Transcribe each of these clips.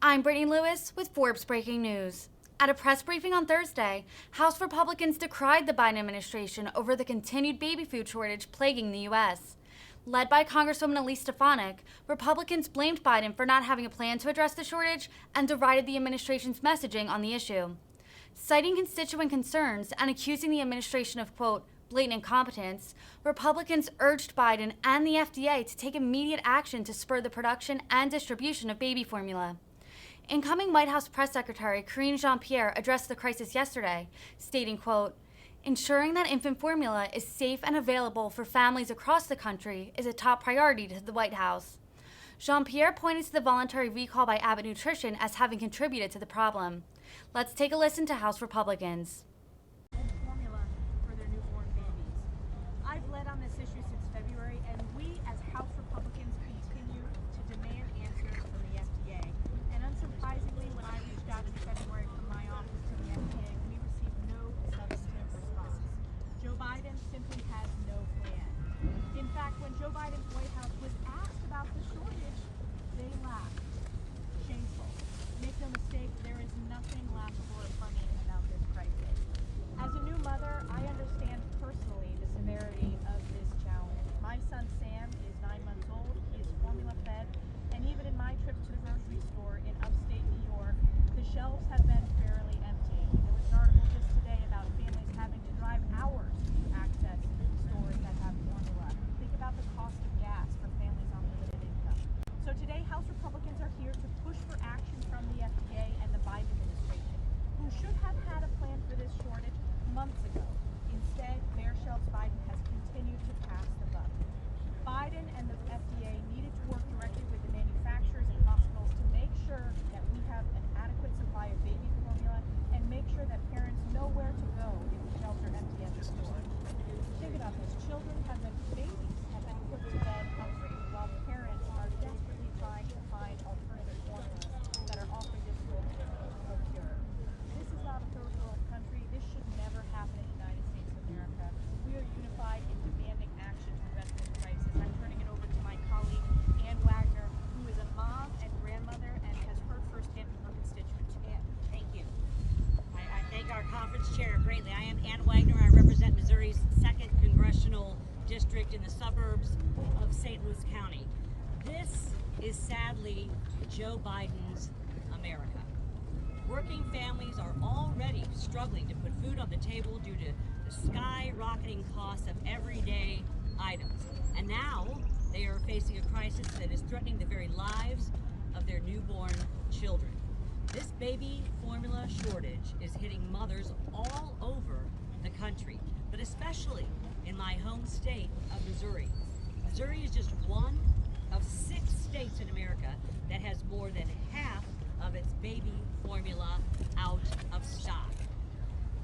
I'm Brittany Lewis with Forbes Breaking News. At a press briefing on Thursday, House Republicans decried the Biden administration over the continued baby food shortage plaguing the U.S. Led by Congresswoman Elise Stefanik, Republicans blamed Biden for not having a plan to address the shortage and derided the administration's messaging on the issue. Citing constituent concerns and accusing the administration of, quote, blatant incompetence, Republicans urged Biden and the FDA to take immediate action to spur the production and distribution of baby formula. Incoming White House Press Secretary Karine Jean-Pierre addressed the crisis yesterday, stating, quote, ensuring that infant formula is safe and available for families across the country is a top priority to the White House. Jean-Pierre pointed to the voluntary recall by Abbott Nutrition as having contributed to the problem. Let's take a listen to House Republicans. Formula for their newborn babies. I've led on this issue since February, and we as House Republicans continue to demand answers from the FDA. And unsurprisingly, when I reached out in February from my office to the FDA, we received no substantive response. Joe Biden simply has no plan. In fact, when Joe Biden's White House was asked about the shortage, they laughed. Shameful. Make no mistake, there is nothing laughable or funny about this crisis. As a new mother, I understand personally the severity of this challenge. My son Sam is 9 months old, he is formula fed, and even in my trip to the grocery store in upstate New York, the shelves have been fairly empty. There was an article just today about families having to drive hours to access stores that have formula. Think about the cost of gas for families on limited income. So today, House Republicans are here to push for action from the FDA and the Biden administration, who should have had a plan for this shortage months ago. Instead, bare shelves Biden has continued to pass the buck. Biden and the FDA needed to work directly with the manufacturers and hospitals to make sure that we have an adequate supply of baby formula and make sure that parents know where to go if the shelves are empty at the store. Think about this. Babies have been put to bed hungry while parents are desperately trying to find alternative formulas that are often difficult to procure. This is not a third world country. This should never happen in the United States of America. We are unified in demanding action to address this crisis. I'm turning it over to my colleague, Ann Wagner, who is a mom and grandmother and has heard firsthand from her constituents. Ann. Thank you. I thank our conference chair greatly. I am Ann Wagner. I represent Missouri's 2nd Congressional District in the suburbs of St. Louis County. This is sadly Joe Biden's America. Working families are already struggling to put food on the table due to the skyrocketing costs of everyday items. And now they are facing a crisis that is threatening the very lives of their newborn children. This baby formula shortage is hitting mothers all over the country, but especially in my home state of Missouri. Missouri is just one of 6 states in America that has more than half of its baby formula out of stock.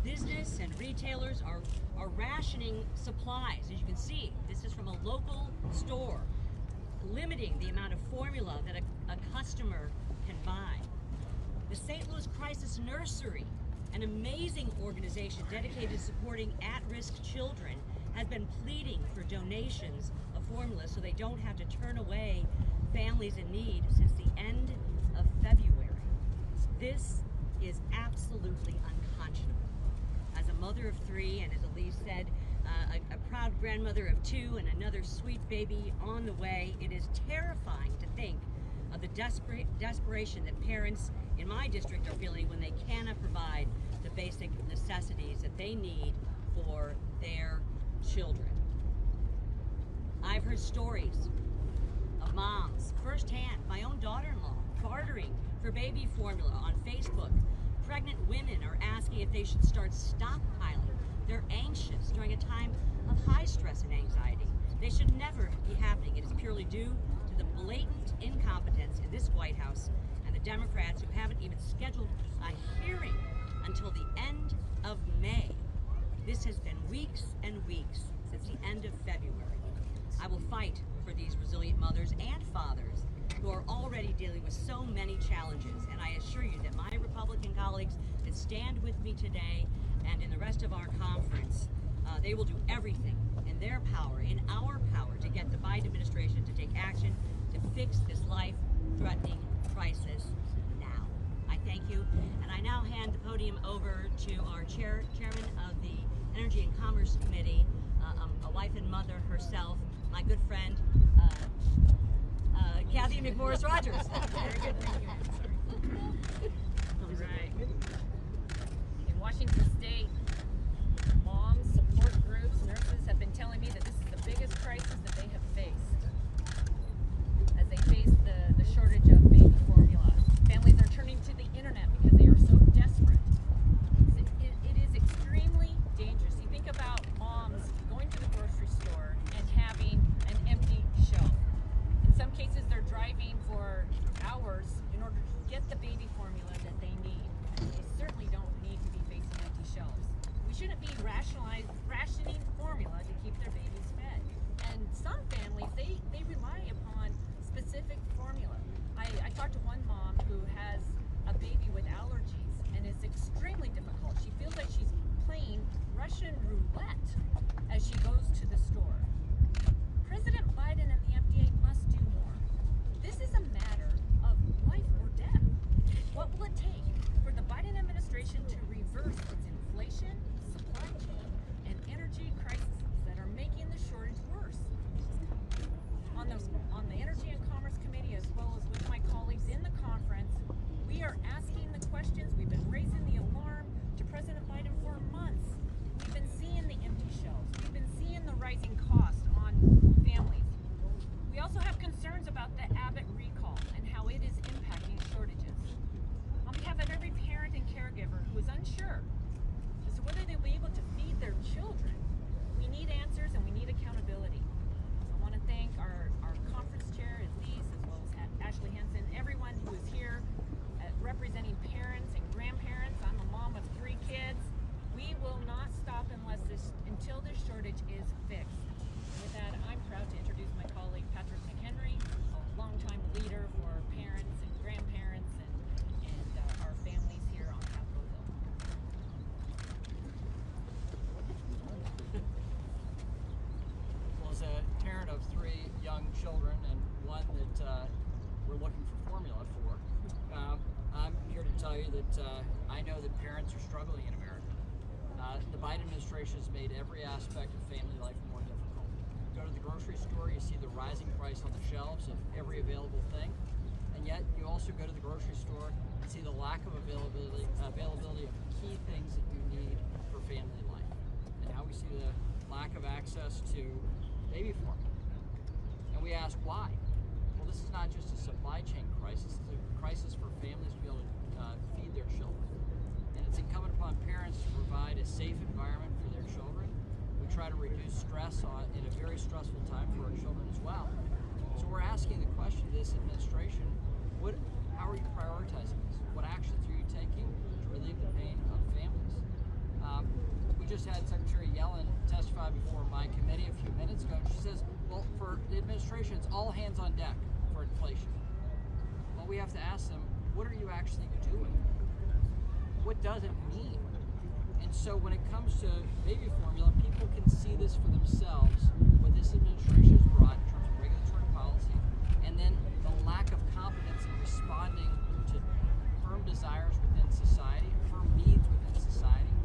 Business and retailers are rationing supplies. As you can see, this is from a local store, limiting the amount of formula that a customer can buy. The St. Louis Crisis Nursery, an amazing organization dedicated to supporting at-risk children, has been pleading for donations of formula so they don't have to turn away families in need since the end of February. This is absolutely unconscionable. As a mother of 3, and as Elise said, a proud grandmother of 2 and another sweet baby on the way, it is terrifying to think of the desperation that parents in my district are feeling when they cannot provide the basic necessities that they need for their children. I've heard stories of moms firsthand, my own daughter-in-law, bartering for baby formula on Facebook. Pregnant women are asking if they should start stockpiling. They're anxious during a time of high stress and anxiety. They should never be happening. It is purely due to the blatant incompetence in this White House and the Democrats who haven't even scheduled a hearing until the end of May. This has been weeks and weeks since the end of February. I will fight for these resilient mothers and fathers who are already dealing with so many challenges, and I assure you that my Republican colleagues that stand with me today and in the rest of our conference, they will do everything in their power, in our power, to get the Biden administration to take action to fix this life-threatening crisis now. podium over to our chairman of the Energy and Commerce Committee, a wife and mother herself, my good friend, Kathy McMorris Rogers. Very good, thank you. All right. In Washington State, moms, support groups, nurses have been telling me that this is the biggest crisis that they have faced as they face the shortage of baby formula. Families are turning to the internet because they are so desperate. It is extremely dangerous. You think about moms going to the grocery store and having an empty shelf. In some cases, they're driving for hours in order to get the baby formula that they need. They certainly don't need to be facing empty shelves. We shouldn't be rationing formula to keep their babies fed. And some families, they rely upon specific formula. I talked to one mom who has a baby with allergies, and it's extremely difficult. She feels like she's playing Russian roulette as she goes to the store. President Biden and the FDA must do more. This is a matter of life or death. What will it take for the Biden administration to reverse its inflation, supply chain, and energy crises that are making the shortage worse? On the Energy and Commerce Committee, as well as with my colleagues in the conference, we are asking the questions. We've been raising the alarm to President Biden for months. We've been seeing the empty shelves. We've been seeing the rising cost on families. We also have concerns about the Abbott recall and how it is impacting shortages. On behalf of every parent and caregiver who is unsure as to whether they'll be able to feed their children, we need answers and we need accountability. I want to thank our conference chair, Elise, as well as Ashley Henson, everyone who is here representing parents and grandparents. I'm a mom of 3 kids. We will not stop until this shortage is fixed. And with that, I'm proud to introduce my colleague Patrick McHenry, a longtime leader for parents and grandparents and our families here on Capitol Hill. Well, as a parent of 3 young children and one that we're looking for formula for, I'm here to tell you that I know that parents are struggling in America. The Biden administration has made every aspect of family life more difficult. Go to the grocery store, you see the rising price on the shelves of every available thing, and yet you also go to the grocery store and see the lack of availability of key things that you need for family life. And now we see the lack of access to baby formula. And we ask why? Well, this is not just a supply chain crisis, it's a crisis for families to be able to feed their children. And it's incumbent upon parents to provide a safe environment for their children. We try to reduce stress in a very stressful time for our children as well. So we're asking the question to this administration, how are you prioritizing this? What actions are you taking to relieve the pain of families? We just had Secretary Yellen testify before my committee a few minutes ago. She says, well, for the administration, it's all hands on deck for inflation. Well, we have to ask them, what are you actually doing? What does it mean? And so when it comes to baby formula, people can see this for themselves, what this administration has brought in terms of regulatory policy, and then the lack of competence in responding to firm desires within society, firm needs within society.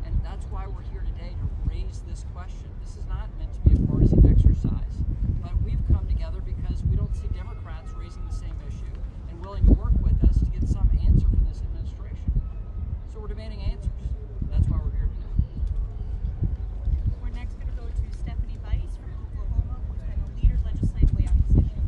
And that's why we're here today to raise this question. This is not meant to be a partisan exercise, but we've come together because we don't see Democrats raising the same issue and willing to work with us to get some answer from this administration. So we're demanding answers. That's why we're here today. We're next going to go to Stephanie Bice from Oklahoma, who's been a leader legislatively on this issue.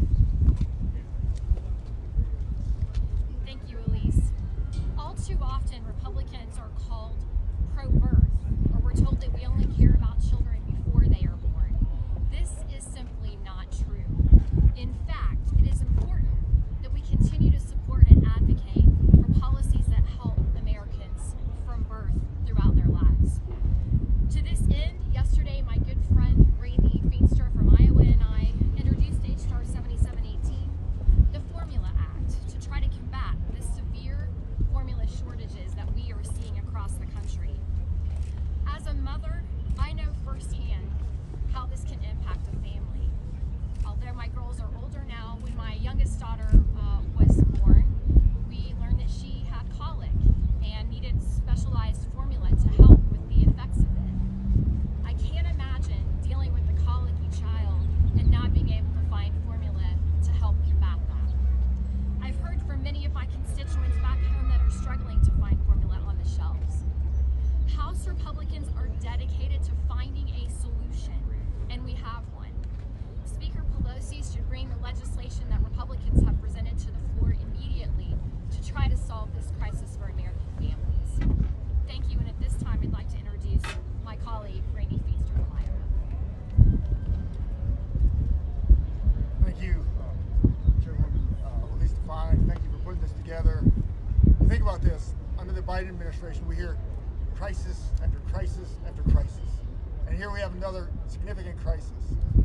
together. Think about this. Under the Biden administration, we hear crisis after crisis after crisis. And here we have another significant crisis.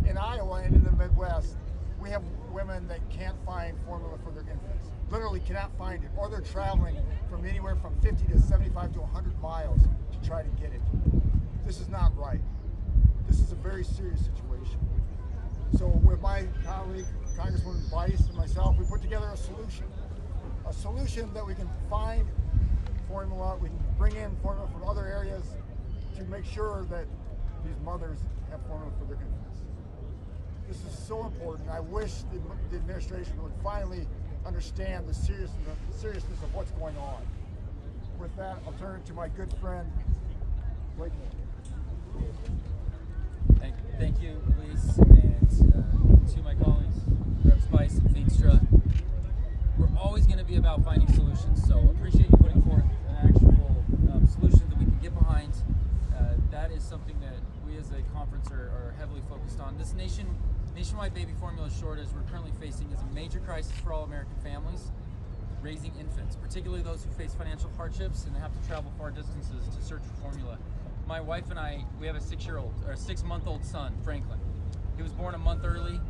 In Iowa and in the Midwest, we have women that can't find formula for their infants. Literally cannot find it. Or they're traveling from anywhere from 50 to 75 to 100 miles to try to get it. This is not right. This is a very serious situation. So with my colleague, Congresswoman Bice, and myself, we put together a solution that we can find formula, we can bring in formula from other areas to make sure that these mothers have formula for their infants. This is so important. I wish the administration would finally understand the seriousness of what's going on. With that, I'll turn it to my good friend, Blake Moore. Thank you, Elise, and to my colleagues, Rep. Spice and Feenstra. We're always going to be about finding solutions, so appreciate you putting forth an actual solution that we can get behind. That is something that we as a conference are heavily focused on. This nationwide baby formula shortage we're currently facing is a major crisis for all American families raising infants, particularly those who face financial hardships and have to travel far distances to search for formula. My wife and I, we have a 6-month-old son, Franklin. He was born a month early.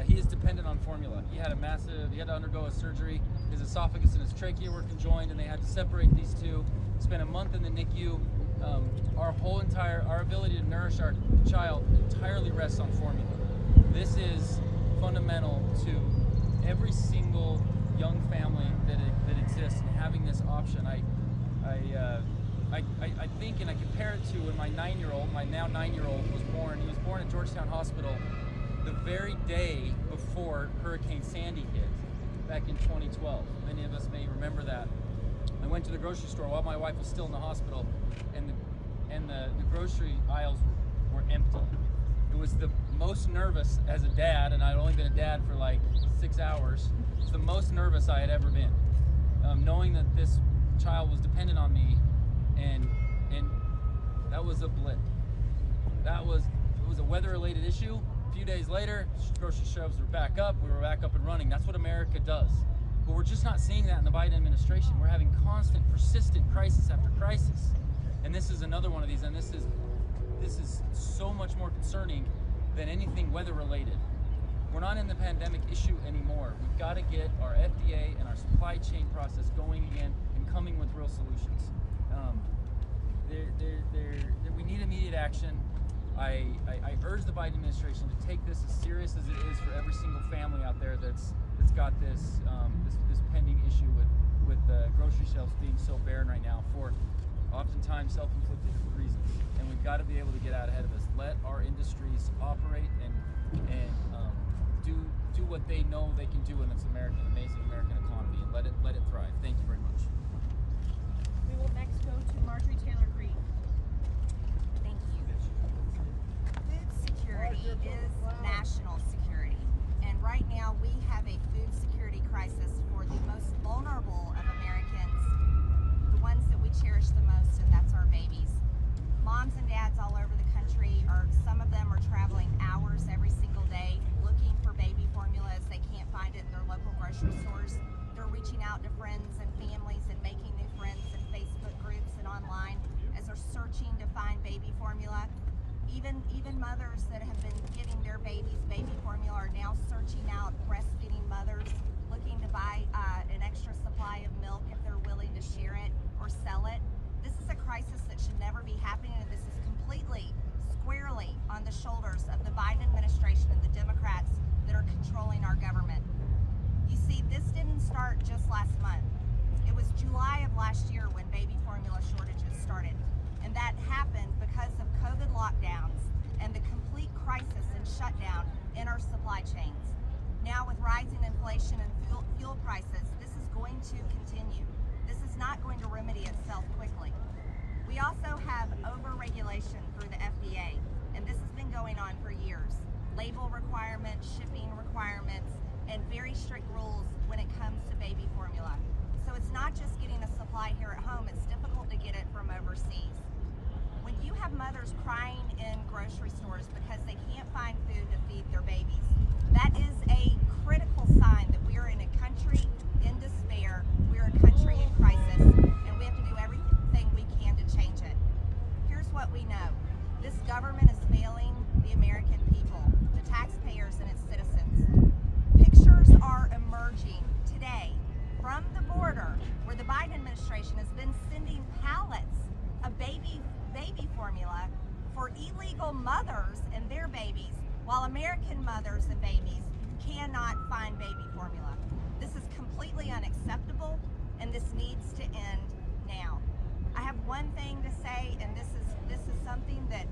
He is dependent on formula. He had to undergo a surgery. His esophagus and his trachea were conjoined, and they had to separate these two. Spent a month in the NICU. Our ability to nourish our child entirely rests on formula. This is fundamental to every single young family that exists, and having this option. I think, and I compare it to when my now 9-year-old was born. He was born at Georgetown Hospital the very day before Hurricane Sandy hit back in 2012. Many of us may remember that. I went to the grocery store while my wife was still in the hospital, and the grocery aisles were empty. It was the most nervous as a dad, and I'd only been a dad for like 6 hours. It was the most nervous I had ever been, knowing that this child was dependent on me, and that was a blip. It was a weather-related issue. A few days later, grocery shelves were back up. We were back up and running. That's what America does. But we're just not seeing that in the Biden administration. We're having constant, persistent crisis after crisis, and this is another one of these. And this is so much more concerning than anything weather-related. We're not in the pandemic issue anymore. We've got to get our FDA and our supply chain process going again and coming with real solutions. We need immediate action. I urge the Biden administration to take this as serious as it is for every single family out there that's got this pending issue with the grocery shelves being so barren right now for oftentimes self-inflicted reasons. And we've got to be able to get out ahead of this. Let our industries operate and do what they know they can do in this amazing American economy, and let it thrive. Thank you very much. We will next go to Marjorie Taylor Greene. Thank you. Food security is national security, and right now we have a food security crisis for the most vulnerable of Americans, the ones that we cherish the most, and that's our babies. Moms and dads all over the country, some of them are traveling hours every single day looking for baby formula as they can't find it in their local grocery stores. They're reaching out to friends and families and making new friends in Facebook groups and online as they're searching to find baby formula. Even mothers that have been giving their babies baby formula are now searching out breastfeeding mothers looking to buy an extra supply of milk if they're willing to share it or sell it. This is a crisis that should never be happening, and this is completely, squarely on the shoulders of the Biden administration and the Democrats that are controlling our government. You see, this didn't start just last month. It was July of last year when baby formula shortages started. And that happened because of COVID lockdowns and the complete crisis and shutdown in our supply chains. Now with rising inflation and fuel prices, this is going to continue single mothers and their babies, while American mothers and babies cannot find baby formula. This is completely unacceptable, and this needs to end now. I have one thing to say, and this is something that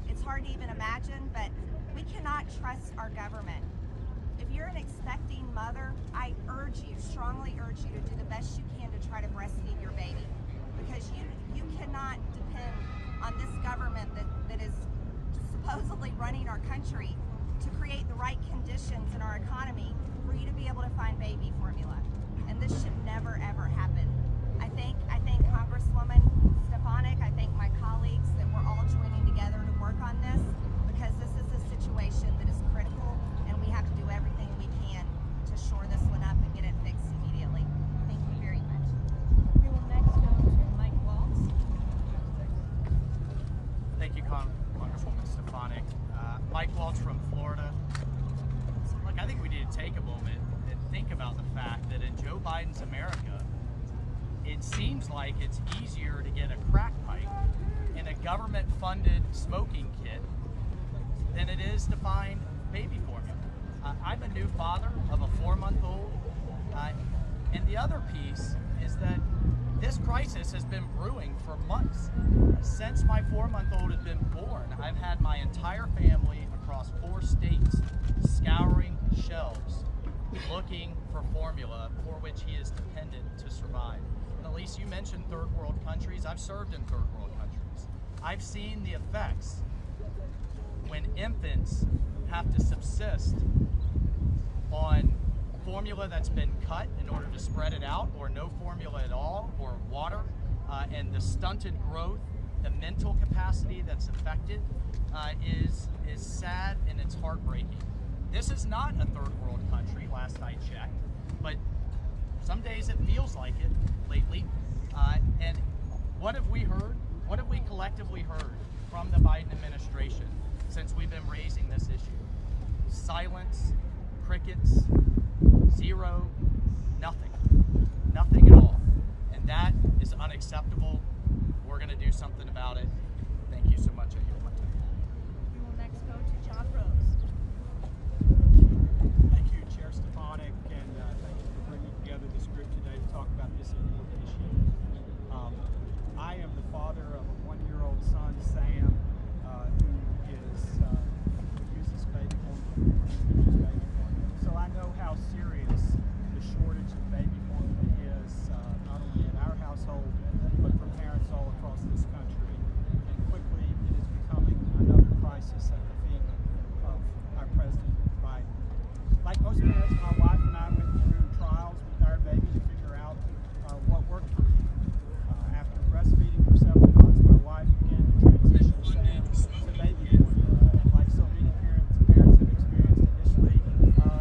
it's hard to even imagine, but we cannot trust our government. If you're an expecting mother, I strongly urge you to do the best you can to try to breastfeed your baby, because you cannot depend on this government that is supposedly running our country to create the right conditions in our economy for you to be able to find baby formula. And this should never ever happen. I thank Congresswoman Stefanik, I thank my colleagues that we're all joining together to work on this, because this is a situation that is critical and we have to do everything we can to shore this one up and get it fixed immediately. Thank you very much. We will next go to Mike Waltz. Thank you, Congresswoman Stefanik. Mike Waltz from Florida. So, look, I think we need to take a moment and think about the fact that in Joe Biden's America, it seems like it's easier to get a crack pipe in a government-funded smoking kit than it is to find baby formula. I'm a new father of a 4-month-old, and the other piece is that this crisis has been brewing for months. Since my 4-month-old had been born, I've had my entire family across 4 states scouring shelves looking for formula for which he is dependent to survive. And Elise, you mentioned third world countries. I've served in third world countries. I've seen the effects when infants have to subsist on formula that's been cut in order to spread it out, or no formula at all, or water, and the stunted growth, the mental capacity that's affected is sad, and it's heartbreaking. This is not a third world country, last I checked, but some days it feels like it lately. And what have we heard? What have we collectively heard from the Biden administration since we've been raising this issue? Silence, crickets, zero, nothing. Nothing at all. And that is unacceptable. We're going to do something about it. Thank you so much. I yield my time. We will next go to John Rose. Thank you, Chair Stefanik, and thank you for bringing together this group today to talk about this important issue. I am the father of a 1-year-old son, Sam, who uses baby formula. So I know how serious the shortage of baby formula is, not only in our household, but for parents all across this country. And quickly, it is becoming another crisis at the feet of our President Biden. Like most parents, my wife and I went through trials with our baby to figure out what worked for me. After breastfeeding for several months, my wife began to transition Sam to baby formula. And like so many parents have experienced initially,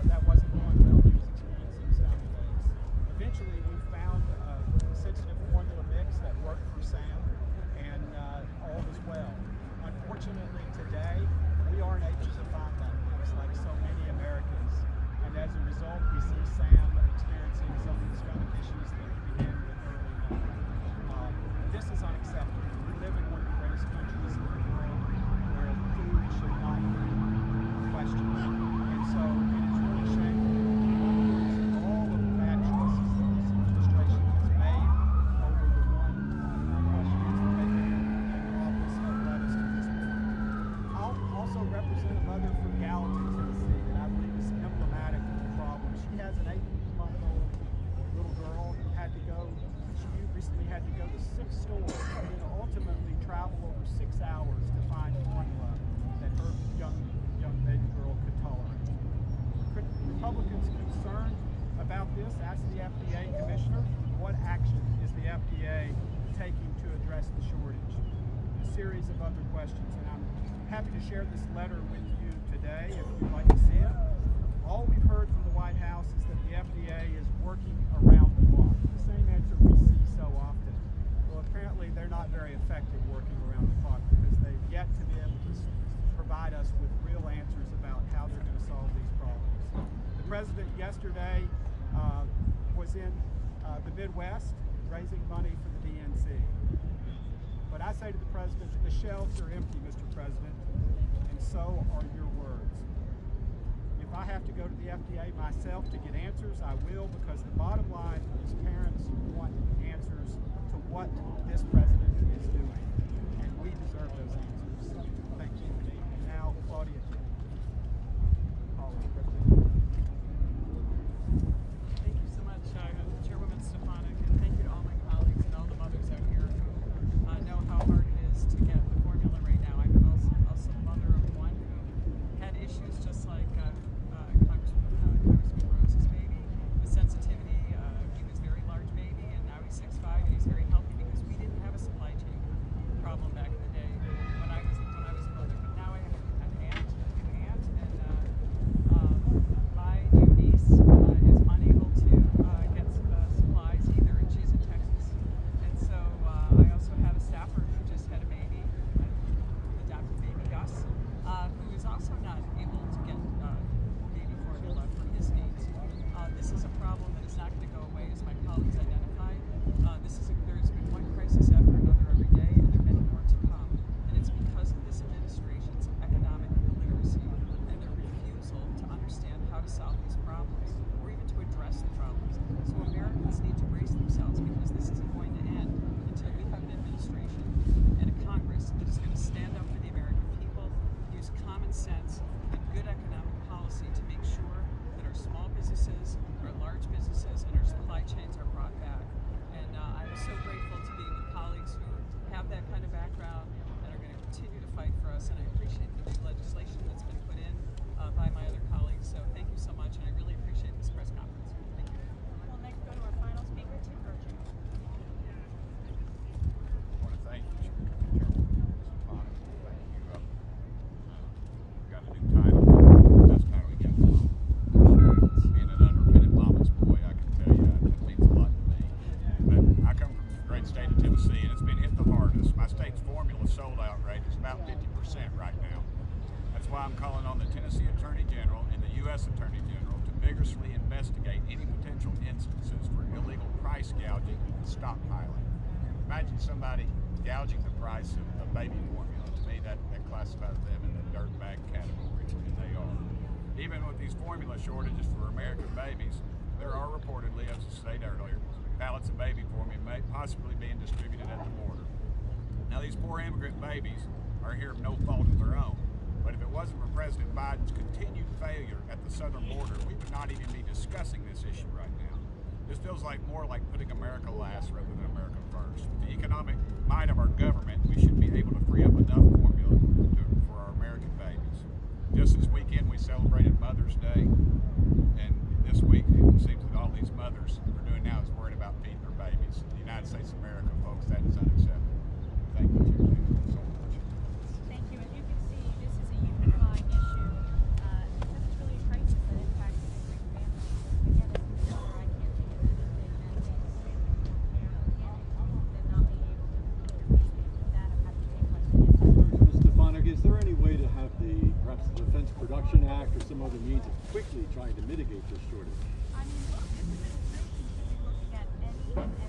that wasn't going well. He was experiencing stomach aches. Eventually, we found a sensitive formula mix that worked for Sam, and all was well. Unfortunately, today, we aren't able to find that mix like so many Americans. And as a result, we see Sam experiencing some of the stomach issues that we began with early on. This is unacceptable. We live in one of the greatest countries in the world where food should not be questioned. And so it is really shameful that all of the bad choices that this administration has made over the one question is that they've been in office have led us to this point. I'll also represent a mother from Gallatin, Tennessee, that I believe is emblematic of the problem. She has an 8-month-old little girl who had to go, she recently had to go to 6 stores and then ultimately travel over 6 hours to find formula that her young baby girl could tolerate. Republicans concerned about this asked the FDA commissioner, what action is the FDA taking to address the shortage? A series of other questions, and I'm happy to share this letter with you today if you'd like to see it. All we've heard from the White House is that the FDA is working around the clock. The same answer we see so often. Well, apparently they're not very effective working around the clock because they've yet to be able to provide us with real answers about how they're going to solve these problems. The president yesterday was in the Midwest raising money for the DNC. But I say to the president, the shelves are empty, Mr. President. and so are your words. If I have to go to the FDA myself to get answers, I will, because the bottom line is parents want answers to what this president is doing, and we deserve those answers. Thank you. And now, Claudia. Thank you so much, Chairwoman Stefanik, and thank you to all my colleagues and all the mothers out here who know how hard it is to get the formula right now. I'm also a mother of one who had issues just like Congressman Rose's baby. The sensitivity, he was a very large baby, and now he's 6'5", and he's very healthy because we didn't have a supply chain problem back in the day when I was a mother. But now I have an aunt, and my new niece is unable to get supplies either, and she's in Texas. And so I also have a staffer who just had a baby, adopted baby Gus, who is also not able to get baby formula for his needs. This is a problem that is not going to go away, as my colleagues identified. There's been one crisis after another every day, and there are many more to come. And it's because of this administration's economic illiteracy and their refusal to understand how to solve these problems, or even to address the problems. So Americans need to brace themselves, because this isn't going to end until we have an administration and a Congress that is going to stand up for the American people, use common sense and good economic policy to make sure that our small businesses, our large businesses, and our supply chains are brought back. And I'm so grateful to be with colleagues who have that kind of background and are going to continue to fight for us. And I appreciate the new legislation that's been put in by my other colleagues. So thank you so much, and I really appreciate this press conference. Thank you. We'll next go to our final speaker, Tim Burchett. I want to thank you, Chairwoman Stefanik. Thank you. We got a new title. That's how we got along. Being an unrepentant mama's boy, I can tell you that means a lot to me. But I come from the great state of Tennessee, and it's been hit the hardest. My state's formula sold out rate is about 50% right now. That's why I'm calling on the Tennessee Attorney General and the U.S. Attorney General to vigorously investigate any potential instances for illegal price gouging and stockpiling. Imagine somebody gouging the price of baby formula. To me, that classifies them in the dirt bag category, and they are. Even with these formula shortages for American babies, there are reportedly, as I stated earlier, pallets of baby formula may possibly being distributed at the border. Now, these poor immigrant babies are here of no fault of their own. But if it wasn't for President Biden's continued failure at the southern border, we would not even be discussing this issue right now. This feels more like putting America last rather than America first. With the economic might of our government, we should be able to free up enough formula for our American babies. Just this weekend, we celebrated Mother's Day, and this week, it seems that all these mothers are doing now is worried about feeding their babies. In the United States of America, folks, that is unacceptable. Thank you, Chairman, so much. Thank you. As you can see, this is a unifying issue because it's really a crisis that impacts every family. Again, as a mother, I can't think of anything that makes parents than not being able to feed their baby. With that, I'm happy to take questions. Ms. Stefanik, is there any way to have perhaps the Defense Production Act or some other means of quickly trying to mitigate this shortage? I mean, look, this administration should be looking at any and